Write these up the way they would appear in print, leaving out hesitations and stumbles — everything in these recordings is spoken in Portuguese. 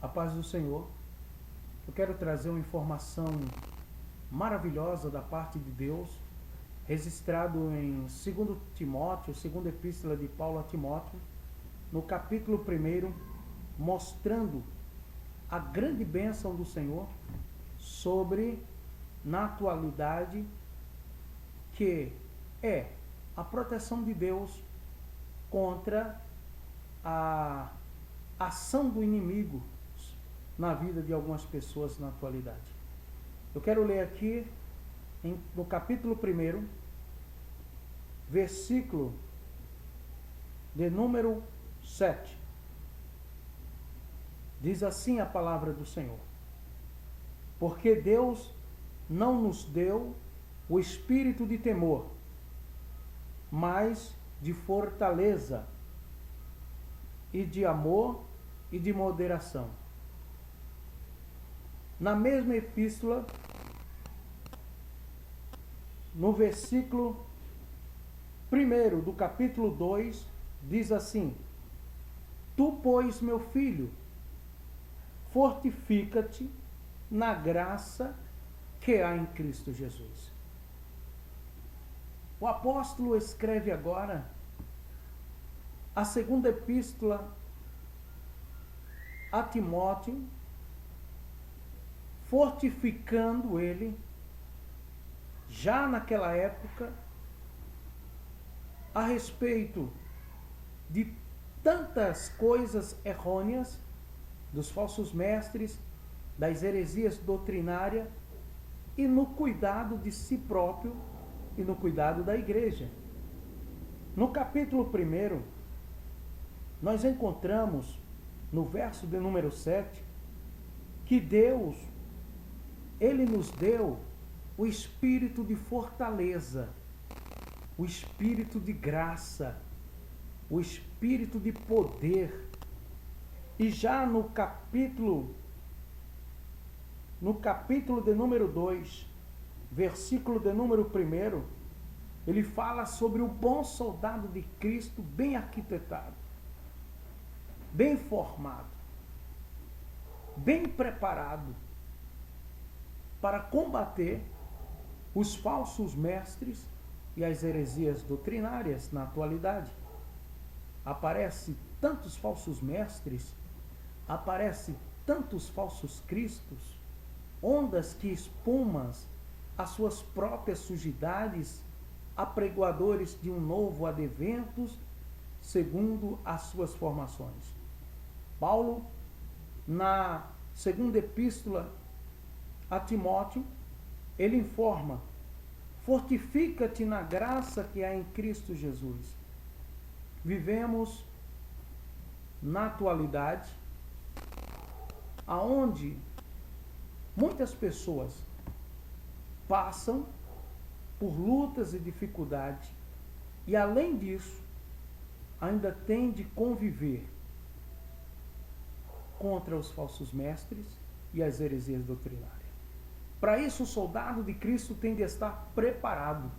A paz do Senhor. Eu quero trazer uma informação maravilhosa da parte de Deus, registrado em 2 Timóteo, segunda epístola de Paulo a Timóteo, no capítulo 1, mostrando a grande bênção do Senhor sobre, na atualidade, que é a proteção de Deus contra a ação do inimigo na vida de algumas pessoas na atualidade. Eu quero ler aqui no capítulo 1, versículo de número 7. Diz assim a palavra do Senhor: porque Deus não nos deu o espírito de temor, mas de fortaleza e de amor e de moderação. Na mesma epístola, no versículo 1 do capítulo 2, diz assim: tu, pois, meu filho, fortifica-te na graça que há em Cristo Jesus. O apóstolo escreve agora a segunda epístola a Timóteo, fortificando ele, já naquela época, a respeito de tantas coisas errôneas, dos falsos mestres, das heresias doutrinárias, e no cuidado de si próprio e no cuidado da igreja. No capítulo 1, nós encontramos, no verso de número 7, que Deus, Ele nos deu o espírito de fortaleza, o espírito de graça, o espírito de poder. E já no capítulo de número 2, versículo de número 1, ele fala sobre o bom soldado de Cristo, bem arquitetado, bem formado, bem preparado para combater os falsos mestres e as heresias doutrinárias na atualidade. Aparecem tantos falsos mestres, aparecem tantos falsos cristos, ondas que espumam as suas próprias sujidades, apregoadores de um novo adventus, segundo as suas formações. Paulo, na segunda epístola a Timóteo, ele informa: fortifica-te na graça que há em Cristo Jesus. Vivemos na atualidade aonde muitas pessoas passam por lutas e dificuldades e, além disso, ainda têm de conviver contra os falsos mestres e as heresias doutrinárias. Para isso, o soldado de Cristo tem de estar preparado.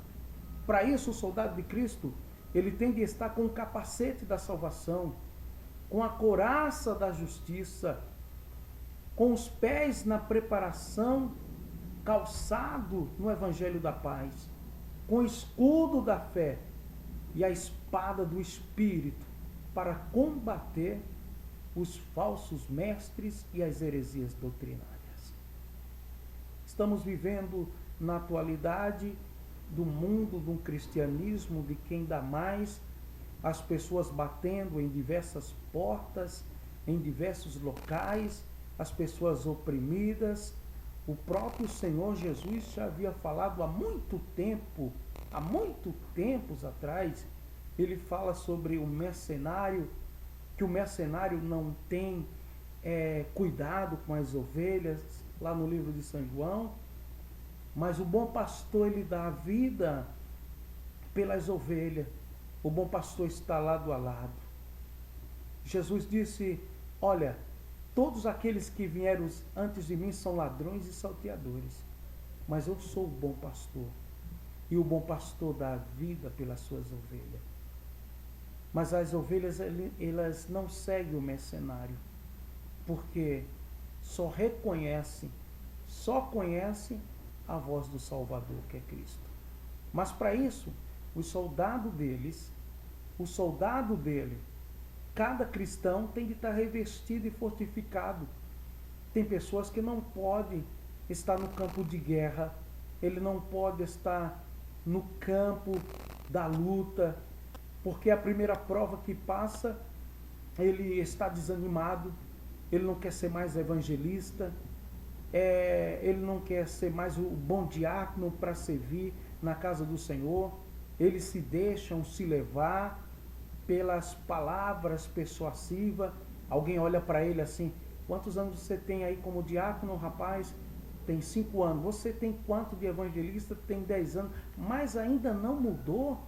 Para isso, o soldado de Cristo, ele tem de estar com o capacete da salvação, com a couraça da justiça, com os pés na preparação, calçado no evangelho da paz, com o escudo da fé e a espada do Espírito, para combater os falsos mestres e as heresias doutrinárias. Estamos vivendo na atualidade do mundo, de um cristianismo de quem dá mais, as pessoas batendo em diversas portas, em diversos locais, as pessoas oprimidas. O próprio Senhor Jesus já havia falado há muito tempos atrás, ele fala sobre o mercenário, que o mercenário não tem cuidado com as ovelhas, lá no livro de São João, mas o bom pastor, ele dá a vida pelas ovelhas. O bom pastor está lado a lado. Jesus disse: olha, todos aqueles que vieram antes de mim são ladrões e salteadores, mas eu sou o bom pastor, e o bom pastor dá a vida pelas suas ovelhas. Mas as ovelhas, elas não seguem o mercenário. porque só conhece a voz do Salvador, que é Cristo. Mas para isso, o soldado dele, cada cristão tem de estar revestido e fortificado. Tem pessoas que não podem estar no campo de guerra, ele não pode estar no campo da luta, porque a primeira prova que passa, ele está desanimado, ele não quer ser mais evangelista, ele não quer ser mais o bom diácono para servir na casa do Senhor. Eles se deixam se levar pelas palavras persuasivas. Alguém olha para ele assim: quantos anos você tem aí como diácono, rapaz? Tem 5 anos. Você tem quanto de evangelista? Tem 10 anos. Mas ainda não mudou?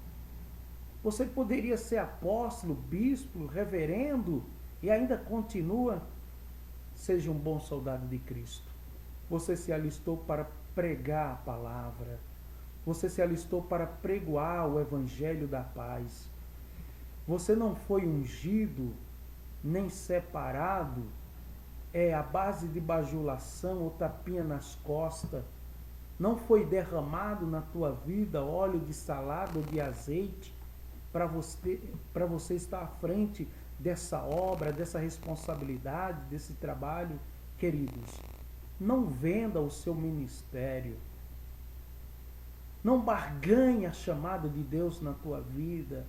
Você poderia ser apóstolo, bispo, reverendo e ainda continua? Seja um bom soldado de Cristo. Você se alistou para pregar a palavra. Você se alistou para pregoar o evangelho da paz. Você não foi ungido, nem separado, à base de bajulação ou tapinha nas costas. Não foi derramado na tua vida óleo de salada ou de azeite para você estar à frente dessa obra, dessa responsabilidade, desse trabalho. Queridos, não venda o seu ministério. Não barganhe a chamada de Deus na tua vida.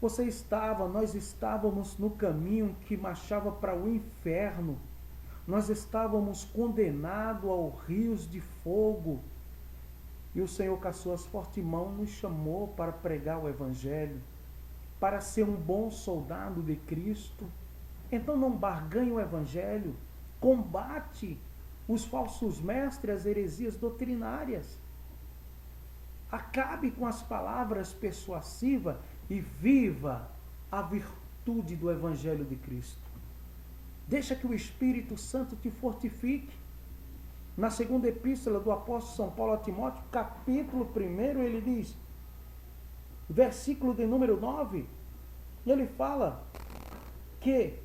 Nós estávamos no caminho que marchava para o inferno. Nós estávamos condenados aos rios de fogo. E o Senhor, com as suas fortes mãos, nos chamou para pregar o Evangelho, para ser um bom soldado de Cristo. Então não barganhe o Evangelho. Combate os falsos mestres, as heresias doutrinárias. Acabe com as palavras persuasivas e viva a virtude do Evangelho de Cristo. Deixa que o Espírito Santo te fortifique. Na segunda epístola do apóstolo São Paulo a Timóteo, capítulo 1, ele diz, versículo de número 9, ele fala que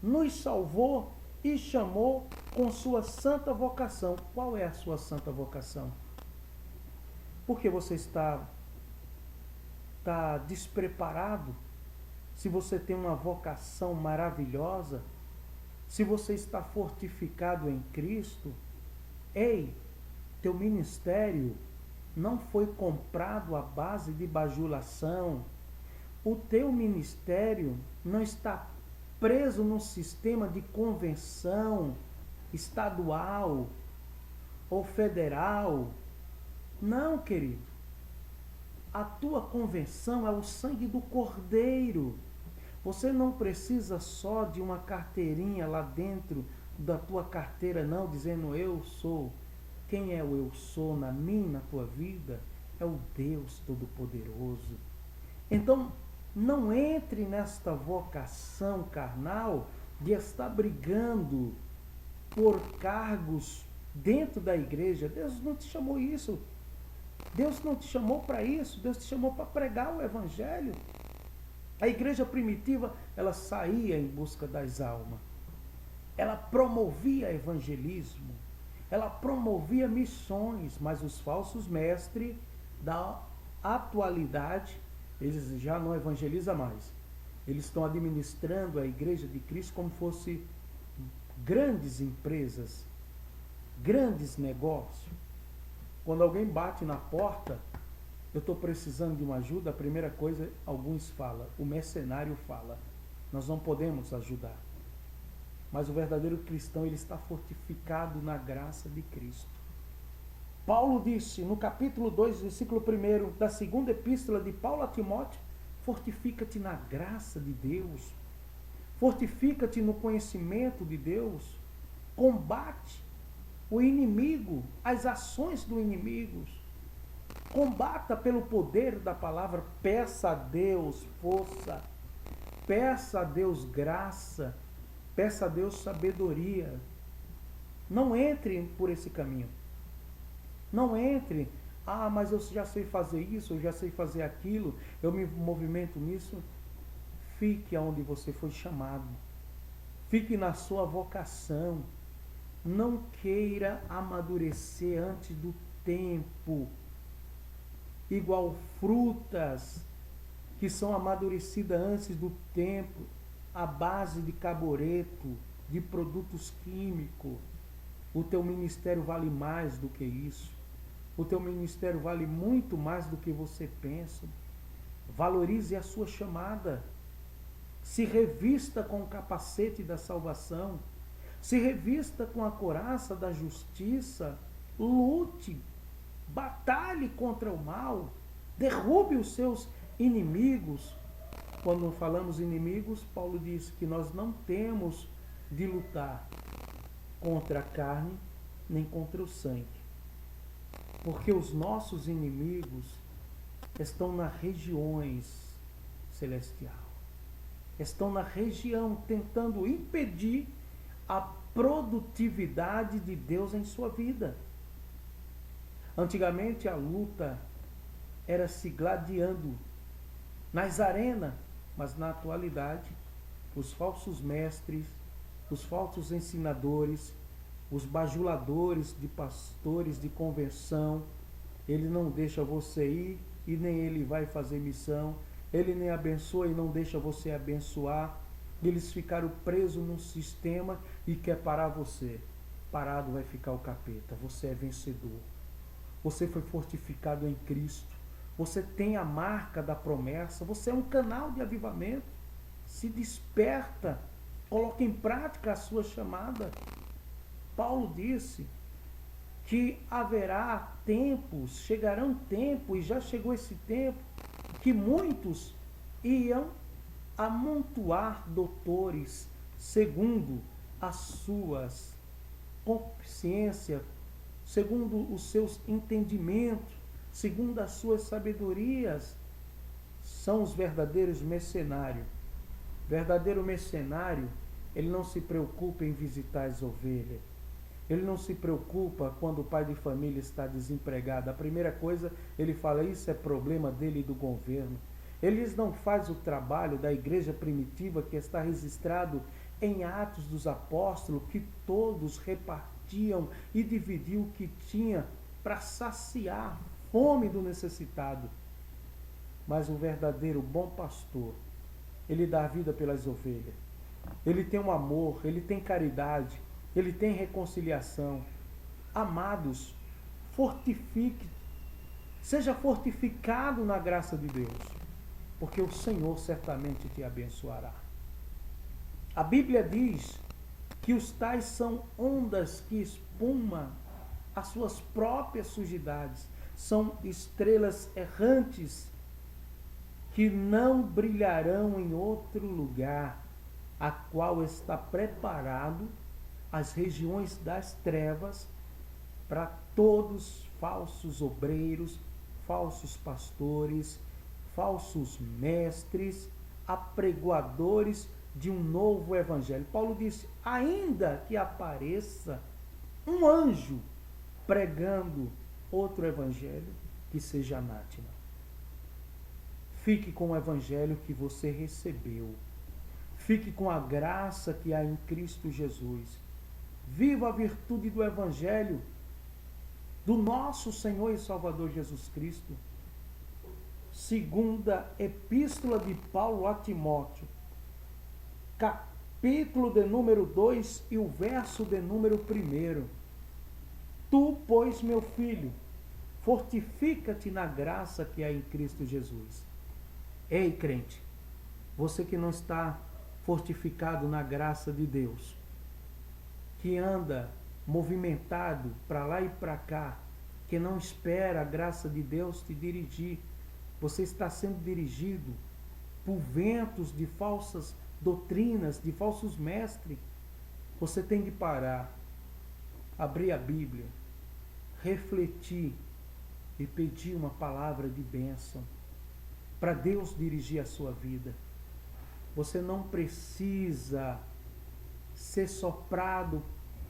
nos salvou e chamou com sua santa vocação. Qual é a sua santa vocação? Porque você está despreparado? Se você tem uma vocação maravilhosa, se você está fortificado em Cristo, teu ministério não foi comprado à base de bajulação. O teu ministério não está preso num sistema de convenção estadual ou federal. Não, querido. A tua convenção é o sangue do Cordeiro. Você não precisa só de uma carteirinha lá dentro da tua carteira, não, dizendo eu sou. Quem é o eu sou na tua vida? É o Deus Todo-Poderoso. Então, não entre nesta vocação carnal de estar brigando por cargos dentro da igreja. Deus não te chamou isso. Deus não te chamou para isso. Deus te chamou para pregar o Evangelho. A igreja primitiva, ela saía em busca das almas. Ela promovia evangelismo. Ela promovia missões. Mas os falsos mestres da atualidade, eles já não evangelizam mais. Eles estão administrando a igreja de Cristo como fosse grandes empresas, grandes negócios. Quando alguém bate na porta, eu estou precisando de uma ajuda, a primeira coisa, alguns falam, o mercenário fala, nós não podemos ajudar. Mas o verdadeiro cristão, ele está fortificado na graça de Cristo. Paulo disse, no capítulo 2, versículo 1 da segunda epístola de Paulo a Timóteo, fortifica-te na graça de Deus, fortifica-te no conhecimento de Deus, combate o inimigo, as ações do inimigo, combata pelo poder da palavra, peça a Deus força, peça a Deus graça, peça a Deus sabedoria. Não entre por esse caminho. Não entre, mas eu já sei fazer isso, eu já sei fazer aquilo, eu me movimento nisso. Fique onde você foi chamado. Fique na sua vocação. Não queira amadurecer antes do tempo, igual frutas que são amadurecidas antes do tempo, à base de carbureto, de produtos químicos. O teu ministério vale mais do que isso. O teu ministério vale muito mais do que você pensa. Valorize a sua chamada. Se revista com o capacete da salvação. Se revista com a couraça da justiça. Lute. Batalhe contra o mal. Derrube os seus inimigos. Quando falamos inimigos, Paulo diz que nós não temos de lutar contra a carne nem contra o sangue. Porque os nossos inimigos estão nas regiões celestiais. Estão na região tentando impedir a produtividade de Deus em sua vida. Antigamente a luta era se gladiando nas arenas, mas na atualidade os falsos mestres, os falsos ensinadores, os bajuladores de pastores de convenção, ele não deixa você ir e nem ele vai fazer missão, ele nem abençoa e não deixa você abençoar. Eles ficaram presos num sistema e quer parar você. Parado vai ficar o capeta. Você é vencedor. Você foi fortificado em Cristo. Você tem a marca da promessa. Você é um canal de avivamento. Se desperta. Coloque em prática a sua chamada. Paulo disse que haverá tempos, chegarão tempos, e já chegou esse tempo, que muitos iam amontoar doutores segundo as suas consciências, segundo os seus entendimentos, segundo as suas sabedorias. São os verdadeiros mercenários. Verdadeiro mercenário, ele não se preocupa em visitar as ovelhas. Ele não se preocupa quando o pai de família está desempregado. A primeira coisa, ele fala, isso é problema dele e do governo. Eles não fazem o trabalho da igreja primitiva que está registrado em Atos dos Apóstolos, que todos repartiam e dividiam o que tinha para saciar a fome do necessitado. Mas o verdadeiro bom pastor, ele dá a vida pelas ovelhas. Ele tem um amor, ele tem caridade, ele tem reconciliação. Amados, fortifique, seja fortificado na graça de Deus, porque o Senhor certamente te abençoará. A Bíblia diz que os tais são ondas que espumam as suas próprias sujidades, são estrelas errantes que não brilharão em outro lugar, a qual está preparado as regiões das trevas para todos falsos obreiros, falsos pastores, falsos mestres, apregoadores de um novo evangelho. Paulo disse, ainda que apareça um anjo pregando outro evangelho, que seja anátema. Fique com o evangelho que você recebeu. Fique com a graça que há em Cristo Jesus. Viva a virtude do evangelho do nosso Senhor e Salvador Jesus Cristo. Segunda Epístola de Paulo a Timóteo, capítulo de número 2 e o verso de número 1. Tu, pois, meu filho, fortifica-te na graça que há em Cristo Jesus. Ei, crente, você que não está fortificado na graça de Deus, que anda movimentado para lá e para cá, que não espera a graça de Deus te dirigir, você está sendo dirigido por ventos de falsas doutrinas, de falsos mestres. Você tem de parar, abrir a Bíblia, refletir e pedir uma palavra de bênção para Deus dirigir a sua vida. Você não precisa ser soprado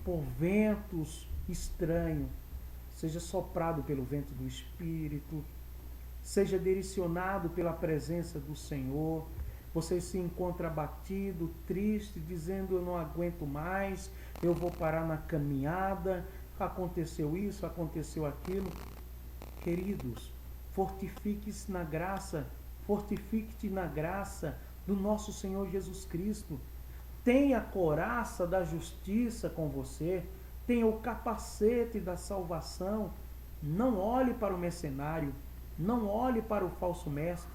por ventos estranhos. Seja soprado pelo vento do Espírito. Seja direcionado pela presença do Senhor. você se encontra abatido, triste, dizendo: eu não aguento mais, eu vou parar na caminhada, aconteceu isso, aconteceu aquilo. Queridos, fortifique-se na graça, fortifique-te na graça do nosso Senhor Jesus Cristo. Tenha a couraça da justiça com você, tenha o capacete da salvação. Não olhe para o mercenário, não olhe para o falso mestre,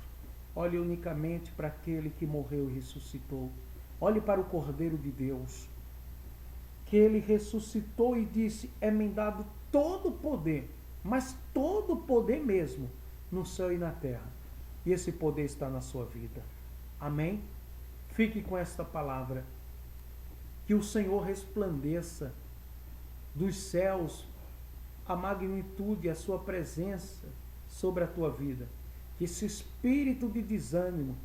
olhe unicamente para aquele que morreu e ressuscitou. Olhe para o Cordeiro de Deus, que ele ressuscitou e disse: é-me dado todo o poder, mas todo o poder mesmo, no céu e na terra. E esse poder está na sua vida. Amém? Fique com esta palavra. Que o Senhor resplandeça dos céus a magnitude, a sua presença sobre a tua vida. Que esse espírito de desânimo,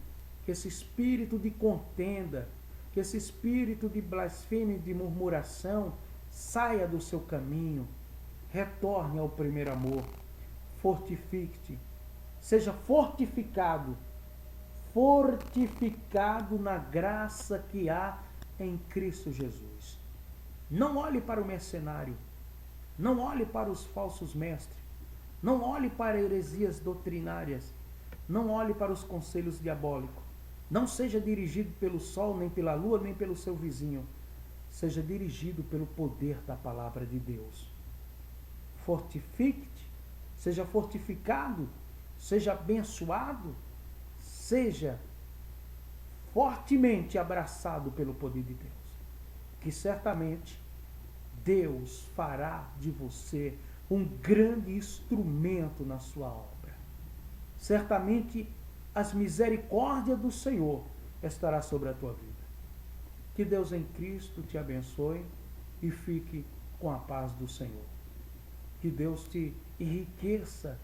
que esse espírito de contenda, que esse espírito de blasfêmia e de murmuração saia do seu caminho. Retorne ao primeiro amor. Fortifique-te. Seja fortificado. Fortificado na graça que há em Cristo Jesus. Não olhe para o mercenário. Não olhe para os falsos mestres. Não olhe para heresias doutrinárias. Não olhe para os conselhos diabólicos. Não seja dirigido pelo sol, nem pela lua, nem pelo seu vizinho. Seja dirigido pelo poder da palavra de Deus. Fortifique-te. Seja fortificado. Seja abençoado. Seja fortemente abraçado pelo poder de Deus. Que certamente Deus fará de você um grande instrumento na sua obra. Certamente as misericórdias do Senhor estará sobre a tua vida. Que Deus em Cristo te abençoe e fique com a paz do Senhor. Que Deus te enriqueça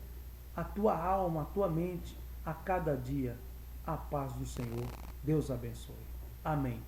a tua alma, a tua mente a cada dia. A paz do Senhor. Deus abençoe. Amém.